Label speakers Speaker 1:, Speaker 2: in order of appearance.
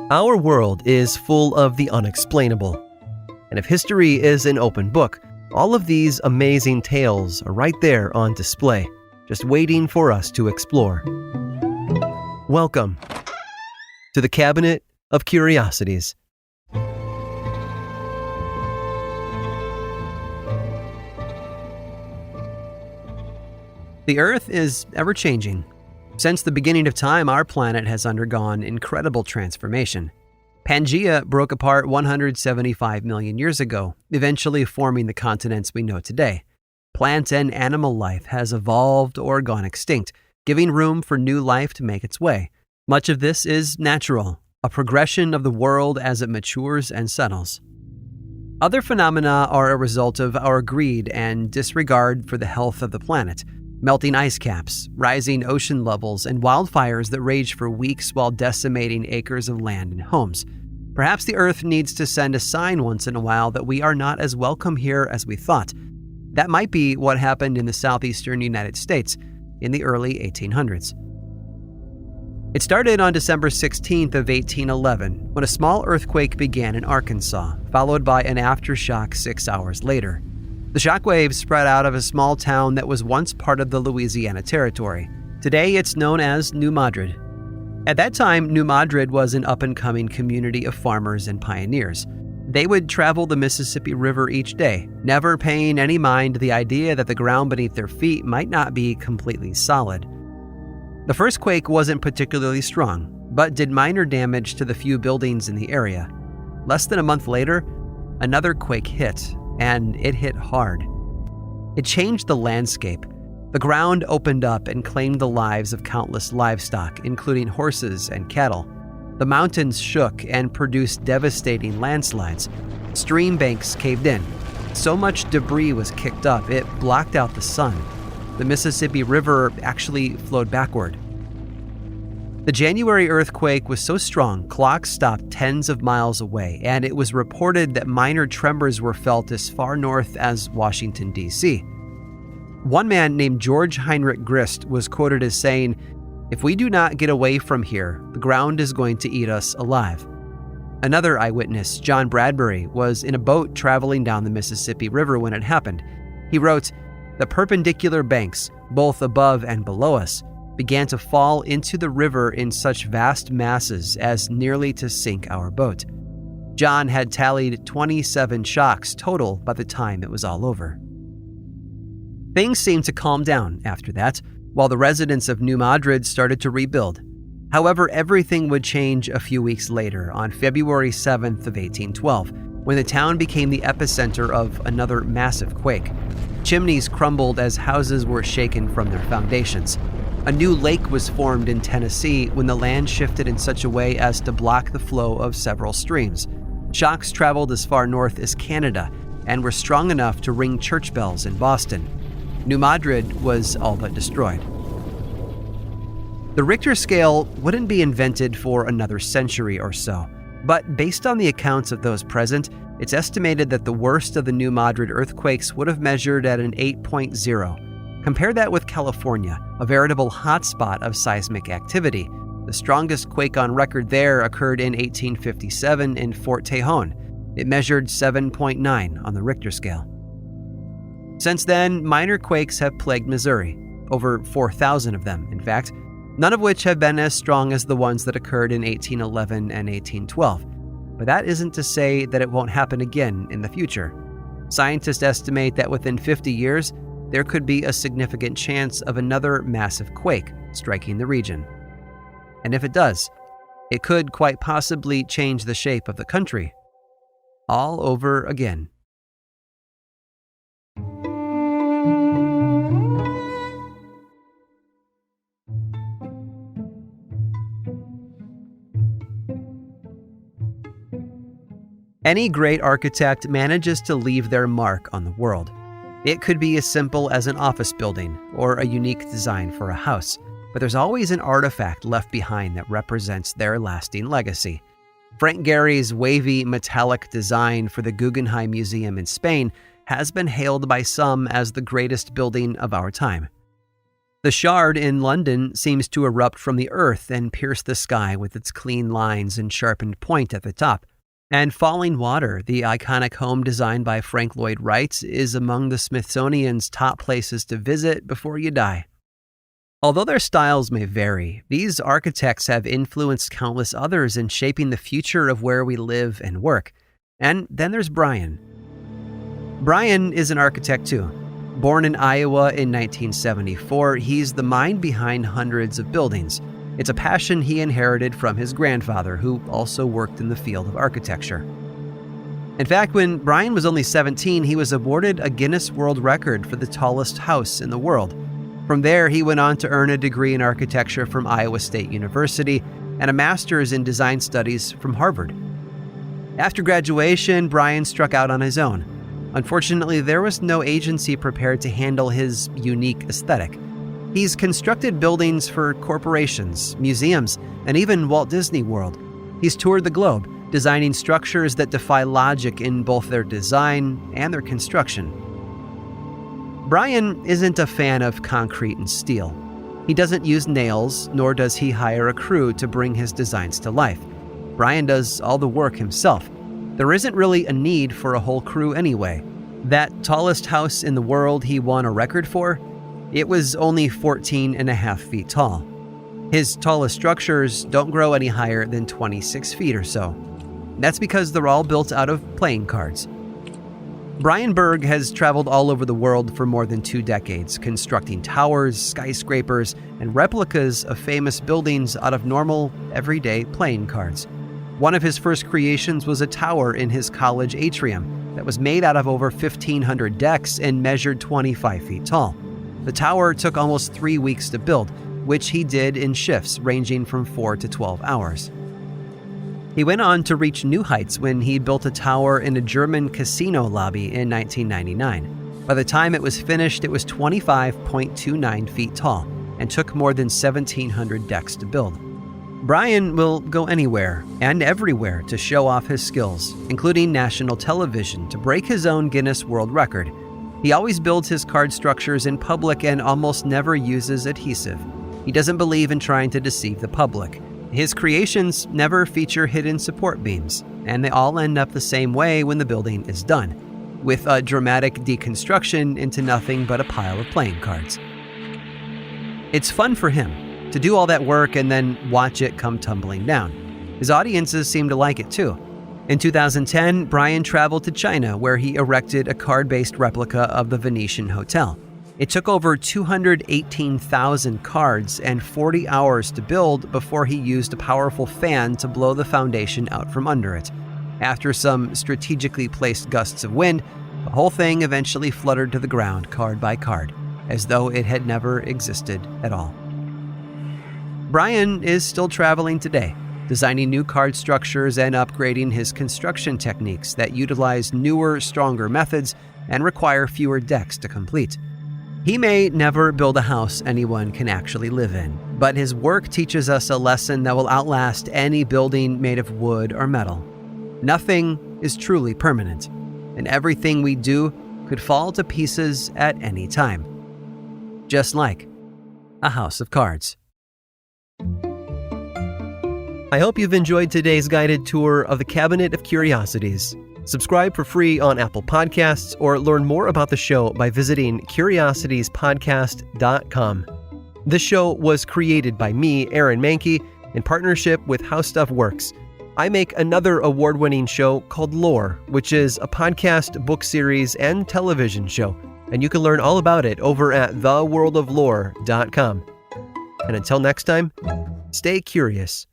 Speaker 1: Our world is full of the unexplainable. And if history is an open book, all of these amazing tales are right there on display, just waiting for us to explore. Welcome to the Cabinet of Curiosities. The Earth is ever-changing. Since the beginning of time, our planet has undergone incredible transformation. Pangaea broke apart 175 million years ago, eventually forming the continents we know today. Plant and animal life has evolved or gone extinct, giving room for new life to make its way. Much of this is natural, a progression of the world as it matures and settles. Other phenomena are a result of our greed and disregard for the health of the planet. Melting ice caps, rising ocean levels, and wildfires that rage for weeks while decimating acres of land and homes. Perhaps the Earth needs to send a sign once in a while that we are not as welcome here as we thought. That might be what happened in the southeastern United States in the early 1800s. It started on December 16th of 1811 when a small earthquake began in Arkansas, followed by an aftershock 6 hours later. The shockwaves spread out of a small town that was once part of the Louisiana Territory. Today, it's known as New Madrid. At that time, New Madrid was an up-and-coming community of farmers and pioneers. They would travel the Mississippi River each day, never paying any mind to the idea that the ground beneath their feet might not be completely solid. The first quake wasn't particularly strong, but did minor damage to the few buildings in the area. Less than a month later, another quake hit. And it hit hard. It changed the landscape. The ground opened up and claimed the lives of countless livestock, including horses and cattle. The mountains shook and produced devastating landslides. Stream banks caved in. So much debris was kicked up, it blocked out the sun. The Mississippi River actually flowed backward. The January earthquake was so strong, clocks stopped tens of miles away, and it was reported that minor tremors were felt as far north as Washington, D.C. One man named George Heinrich Grist was quoted as saying, "If we do not get away from here, the ground is going to eat us alive." Another eyewitness, John Bradbury, was in a boat traveling down the Mississippi River when it happened. He wrote, "The perpendicular banks, both above and below us, began to fall into the river in such vast masses as nearly to sink our boat." John had tallied 27 shocks total by the time it was all over. Things seemed to calm down after that, while the residents of New Madrid started to rebuild. However, everything would change a few weeks later, on February 7th of 1812, when the town became the epicenter of another massive quake. Chimneys crumbled as houses were shaken from their foundations. A new lake was formed in Tennessee when the land shifted in such a way as to block the flow of several streams. Shocks traveled as far north as Canada and were strong enough to ring church bells in Boston. New Madrid was all but destroyed. The Richter scale wouldn't be invented for another century or so, but based on the accounts of those present, it's estimated that the worst of the New Madrid earthquakes would have measured at an 8.0. Compare that with California, a veritable hotspot of seismic activity. The strongest quake on record there occurred in 1857 in Fort Tejon. It measured 7.9 on the Richter scale. Since then, minor quakes have plagued Missouri, over 4,000 of them, in fact, none of which have been as strong as the ones that occurred in 1811 and 1812. But that isn't to say that it won't happen again in the future. Scientists estimate that within 50 years, there could be a significant chance of another massive quake striking the region. And if it does, it could quite possibly change the shape of the country all over again. Any great architect manages to leave their mark on the world. It could be as simple as an office building or a unique design for a house, but there's always an artifact left behind that represents their lasting legacy. Frank Gehry's wavy metallic design for the Guggenheim Museum in Spain has been hailed by some as the greatest building of our time. The Shard in London seems to erupt from the earth and pierce the sky with its clean lines and sharpened point at the top. And Falling Water, the iconic home designed by Frank Lloyd Wright, is among the Smithsonian's top places to visit before you die. Although their styles may vary, these architects have influenced countless others in shaping the future of where we live and work. And then there's Brian. Brian is an architect too. Born in Iowa in 1974, he's the mind behind hundreds of buildings. It's a passion he inherited from his grandfather, who also worked in the field of architecture. In fact, when Brian was only 17, he was awarded a Guinness World Record for the tallest house in the world. From there, he went on to earn a degree in architecture from Iowa State University and a master's in design studies from Harvard. After graduation, Brian struck out on his own. Unfortunately, there was no agency prepared to handle his unique aesthetic. He's constructed buildings for corporations, museums, and even Walt Disney World. He's toured the globe, designing structures that defy logic in both their design and their construction. Brian isn't a fan of concrete and steel. He doesn't use nails, nor does he hire a crew to bring his designs to life. Brian does all the work himself. There isn't really a need for a whole crew anyway. That tallest house in the world he won a record for? It was only 14.5 feet tall. His tallest structures don't grow any higher than 26 feet or so. That's because they're all built out of playing cards. Brian Berg has traveled all over the world for more than 2 decades, constructing towers, skyscrapers, and replicas of famous buildings out of normal, everyday playing cards. One of his first creations was a tower in his college atrium that was made out of over 1,500 decks and measured 25 feet tall. The tower took almost 3 weeks to build, which he did in shifts ranging from 4 to 12 hours. He went on to reach new heights when he built a tower in a German casino lobby in 1999. By the time it was finished, it was 25.29 feet tall and took more than 1,700 decks to build. Brian will go anywhere and everywhere to show off his skills, including national television, to break his own Guinness World Record. He always builds his card structures in public and almost never uses adhesive. He doesn't believe in trying to deceive the public. His creations never feature hidden support beams, and they all end up the same way when the building is done, with a dramatic deconstruction into nothing but a pile of playing cards. It's fun for him to do all that work and then watch it come tumbling down. His audiences seem to like it too. In 2010, Brian traveled to China, where he erected a card-based replica of the Venetian Hotel. It took over 218,000 cards and 40 hours to build before he used a powerful fan to blow the foundation out from under it. After some strategically placed gusts of wind, the whole thing eventually fluttered to the ground card by card, as though it had never existed at all. Brian is still traveling today, designing new card structures and upgrading his construction techniques that utilize newer, stronger methods and require fewer decks to complete. He may never build a house anyone can actually live in, but his work teaches us a lesson that will outlast any building made of wood or metal. Nothing is truly permanent, and everything we do could fall to pieces at any time. Just like a house of cards. I hope you've enjoyed today's guided tour of the Cabinet of Curiosities. Subscribe for free on Apple Podcasts or learn more about the show by visiting curiositiespodcast.com. This show was created by me, Aaron Mahnke, in partnership with How Stuff Works. I make another award-winning show called Lore, which is a podcast, book series, and television show, and you can learn all about it over at theworldoflore.com. And until next time, stay curious.